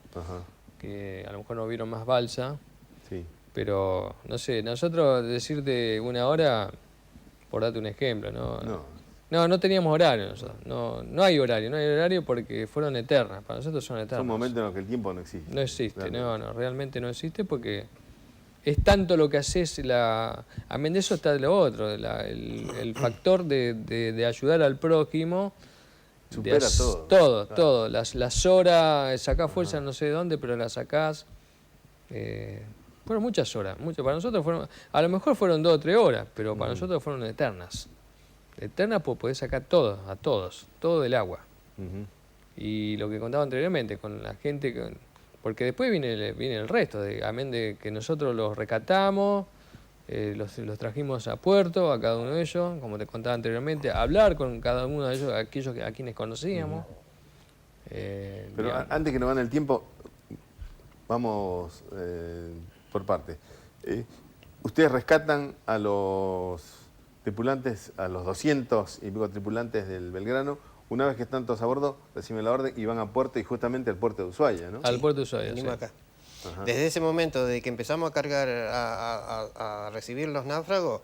que a lo mejor no vieron más balsa. Sí. Pero, no sé, nosotros decirte una hora, por darte un ejemplo, no teníamos horario nosotros. No hay horario porque fueron eternas, para nosotros son eternas. Es un momento en el que el tiempo no existe. No existe, realmente no existe porque es tanto lo que haces, amén de eso está lo otro, el factor de ayudar al prójimo. Supera todo. Todo. Las horas, sacás fuerza no sé de dónde, pero las sacás. Fueron muchas horas, para nosotros a lo mejor fueron 2 o 3 horas, pero para nosotros fueron eternas. Eternas pues podés sacar a todos, todo del agua. Y lo que contaba anteriormente, con la gente, porque después viene el resto, amén de que nosotros los rescatamos, los trajimos a puerto, a cada uno de ellos, como te contaba anteriormente, hablar con cada uno de ellos, aquellos a quienes conocíamos. Pero antes que nos van el tiempo, vamos por parte. Ustedes rescatan a los tripulantes, a los 200 y pico tripulantes del Belgrano. Una vez que están todos a bordo, reciben la orden y van a puerto, y justamente al puerto de Ushuaia, ¿no? Al puerto de Ushuaia, venimos acá. Desde ese momento, de que empezamos a cargar, a recibir los náufragos,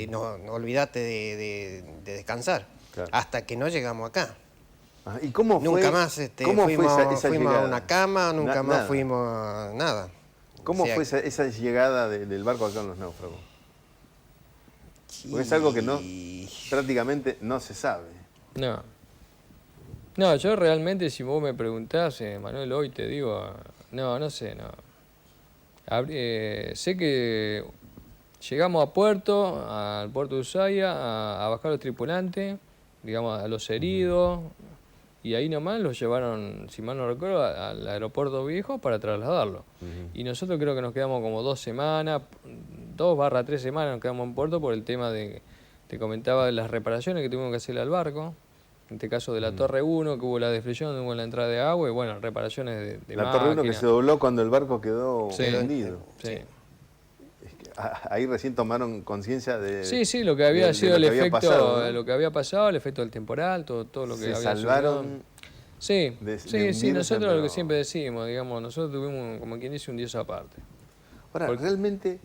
no olvidate de descansar, hasta que no llegamos acá. ¿Y cómo fue? Nunca más ¿cómo fuimos esa a llegada? una cama, nunca más Nada. fuimos a nada. ¿Cómo O sea, fue esa llegada del barco acá en los náufragos? Porque es algo que prácticamente no se sabe. No, yo realmente, si vos me preguntás, Manuel, hoy te digo, no sé, sé que llegamos a puerto, al puerto de Ushuaia, a bajar los tripulantes, digamos, a los heridos, y ahí nomás los llevaron, si mal no recuerdo, al aeropuerto viejo para trasladarlo. Y nosotros creo que nos quedamos como 2 semanas, 2/3 semanas nos quedamos en puerto por el tema te comentaba de las reparaciones que tuvimos que hacerle al barco. En este caso de la Torre 1, que hubo la deflexión, hubo la entrada de agua y bueno, reparaciones de La Torre 1 que se dobló cuando el barco quedó hundido. Sí. Es que ahí recién tomaron conciencia de... Sí, lo que había sido el efecto, pasado, ¿no? lo que había pasado, el efecto del temporal, todo lo que se había salvaron. Sí, nosotros pero... lo que siempre decimos, digamos, nosotros tuvimos, como quien dice, un 10 aparte. Ahora, realmente,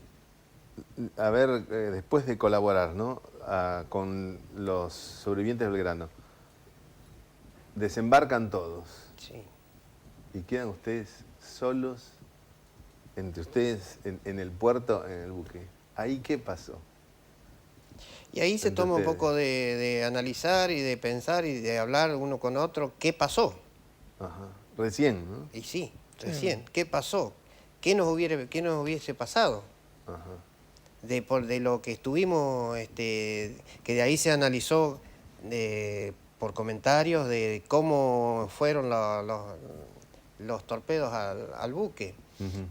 a ver, después de colaborar, ¿no? Con los sobrevivientes del Belgrano, desembarcan todos. Sí. Y quedan ustedes solos, entre ustedes, en el puerto, en el buque. ¿Ahí qué pasó? Y ahí se toma un poco de analizar y de pensar y de hablar uno con otro qué pasó. Recién, ¿no? Y sí, recién. ¿Qué pasó? ¿Qué nos hubiese pasado? De lo que estuvimos, que de ahí se analizó por comentarios de cómo fueron los torpedos al buque,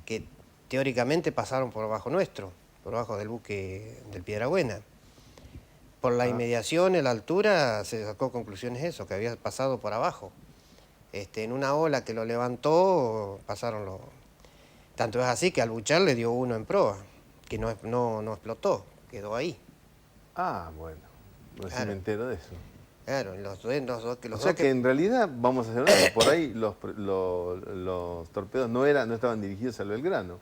que teóricamente pasaron por abajo nuestro, por abajo del buque del Piedrabuena. Por la inmediación, en la altura, se sacó conclusiones eso, que había pasado por abajo. En una ola que lo levantó, pasaron los... Tanto es así que al buchar le dio uno en proa, que no explotó, quedó ahí. Bueno, no me entero de eso. Claro, O sea que en realidad, vamos a hacer una, por ahí los torpedos no estaban dirigidos al Belgrano,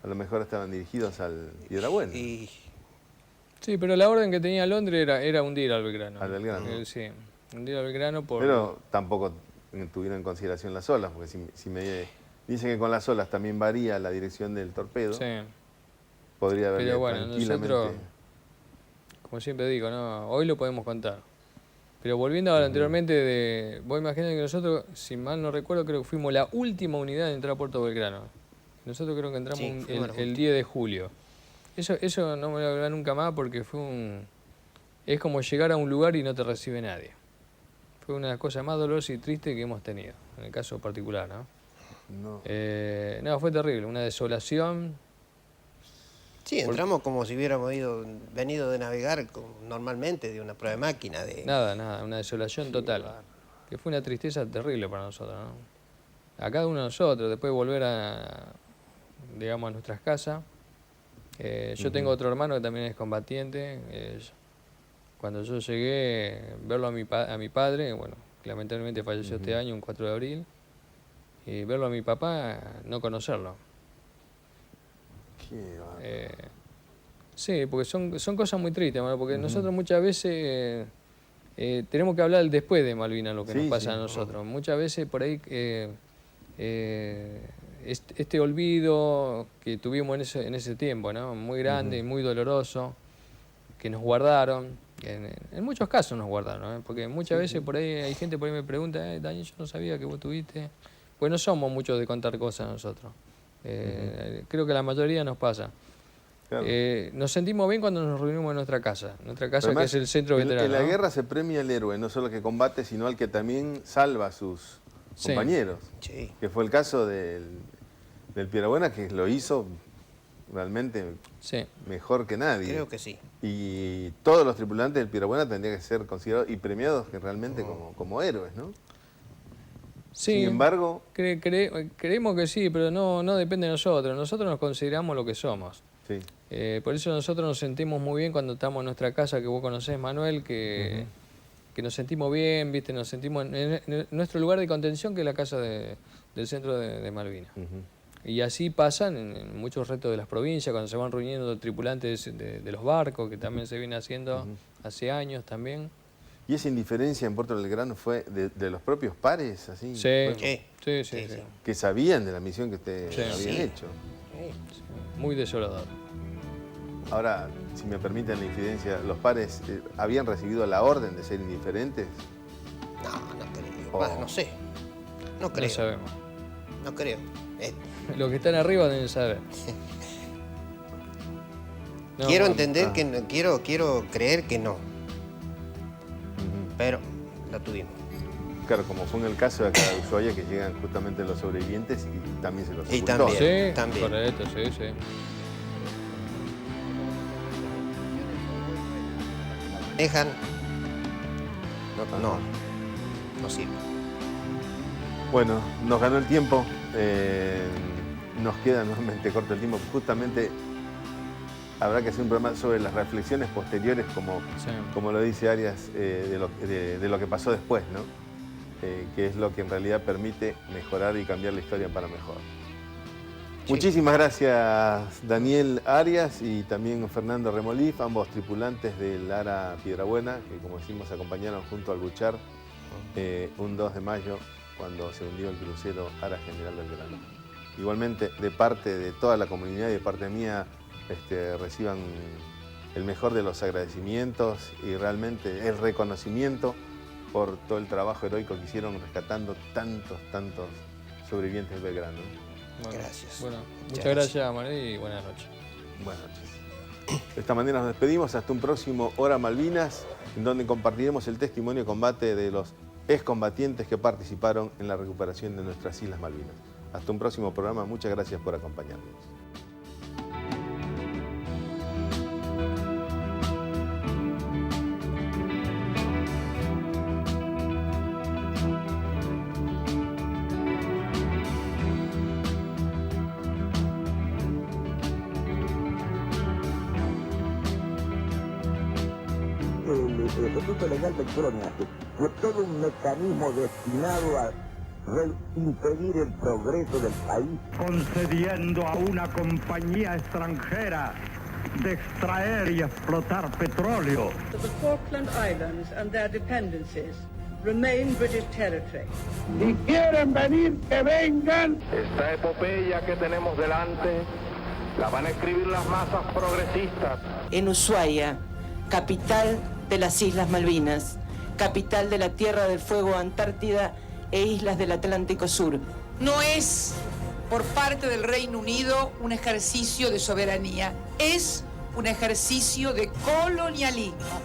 a lo mejor estaban dirigidos al Piedrabuena. Sí, pero la orden que tenía Londres era hundir al Belgrano. Al Belgrano. Sí, hundir al Belgrano por... Pero tampoco tuvieron en consideración las olas, porque si Dice que con las olas también varía la dirección del torpedo. Sí. Podría haber Pero bueno, tranquilamente... nosotros, como siempre digo, ¿no? Hoy lo podemos contar. Pero volviendo ahora anteriormente, vos imaginate que nosotros, si mal no recuerdo, creo que fuimos la última unidad en entrar a Puerto Belgrano. Nosotros creo que entramos el 10 de julio. Eso no me lo voy a olvidar nunca más porque es como llegar a un lugar y no te recibe nadie. Fue una de las cosas más dolorosas y tristes que hemos tenido, en el caso particular, ¿no? No, fue terrible, una desolación. Sí, entramos como si hubiéramos venido de navegar normalmente, de una prueba de máquina. Nada, una desolación total. Que fue una tristeza terrible para nosotros, ¿no? A cada uno de nosotros, después de volver a nuestras casas. Yo tengo otro hermano que también es combatiente. Cuando yo llegué, verlo a mi padre, bueno, lamentablemente falleció este año, un 4 de abril, y verlo a mi papá, no conocerlo. Sí, porque son cosas muy tristes, ¿no? Porque nosotros muchas veces tenemos que hablar del después de Malvinas, lo que nos pasa a nosotros. Muchas veces por ahí este olvido que tuvimos en ese tiempo, ¿no? Muy grande y muy doloroso, que nos guardaron, en muchos casos nos guardaron, ¿eh? Porque muchas veces por ahí hay gente por ahí me pregunta, Daniel, yo no sabía que vos tuviste, pues no somos muchos de contar cosas nosotros. Creo que la mayoría nos pasa. Claro. Nos sentimos bien cuando nos reunimos en nuestra casa además, que es el centro veterano. En la guerra se premia al héroe, no solo al que combate, sino al que también salva a sus compañeros. Sí. Que fue el caso del Piedrabuena, que lo hizo realmente mejor que nadie. Creo que sí. Y todos los tripulantes del Piedrabuena tendrían que ser considerados y premiados realmente como héroes, ¿no? Sí, sin embargo... creemos que sí, pero no depende de nosotros. Nosotros nos consideramos lo que somos. Sí. Por eso nosotros nos sentimos muy bien cuando estamos en nuestra casa, que vos conocés, Manuel, que nos sentimos bien, ¿viste? Nos sentimos en nuestro lugar de contención, que es la casa del centro de Malvinas. Y así pasan en muchos retos de las provincias, cuando se van reuniendo tripulantes de los barcos, que también se viene haciendo hace años también. ¿Y esa indiferencia en Puerto Belgrano fue de los propios pares? Así, sí. Que sabían de la misión que ustedes habían hecho. Sí. Muy desolador. Ahora, si me permiten la infidencia, ¿los pares habían recibido la orden de ser indiferentes? No creo. No sé. No creo. No sabemos. No creo. Los que están arriba deben saber. Quiero entender que no, quiero creer que no. Pero la tuvimos. Claro, como fue en el caso de acá de Ushuaia, que llegan justamente los sobrevivientes y también se los ocultó. Y también, también. Correcto, sí. Dejan. No sirve. Bueno, nos ganó el tiempo. Nos queda nuevamente corto el tiempo. Justamente habrá que hacer un programa sobre las reflexiones posteriores, como lo dice Arias, de lo que pasó después, ¿no? Que es lo que en realidad permite mejorar y cambiar la historia para mejor. Sí. Muchísimas gracias, Daniel Arias y también Fernando Remolif, ambos tripulantes del Ara Piedrabuena, que como decimos acompañaron junto al Buchar un 2 de mayo cuando se hundió el crucero Ara General Belgrano. Igualmente, de parte de toda la comunidad y de parte mía, reciban el mejor de los agradecimientos y realmente el reconocimiento por todo el trabajo heroico que hicieron rescatando tantos sobrevivientes de Belgrano. Bueno, gracias. Bueno, muchas gracias, Manuel, y buenas noches. Buenas noches. De esta manera nos despedimos hasta un próximo Hora Malvinas, en donde compartiremos el testimonio de combate de los excombatientes que participaron en la recuperación de nuestras Islas Malvinas. Hasta un próximo programa. Muchas gracias por acompañarnos. El Estatuto Legal del Colonia fue todo un mecanismo destinado a impedir el progreso del país, concediendo a una compañía extranjera de extraer y explotar petróleo. The Falkland Islands and their dependencies remain British territory. Si quieren venir, que vengan. Esta epopeya que tenemos delante la van a escribir las masas progresistas. En Ushuaia, capital de las Islas Malvinas, capital de la Tierra del Fuego, Antártida e islas del Atlántico Sur. No es por parte del Reino Unido un ejercicio de soberanía, es un ejercicio de colonialismo.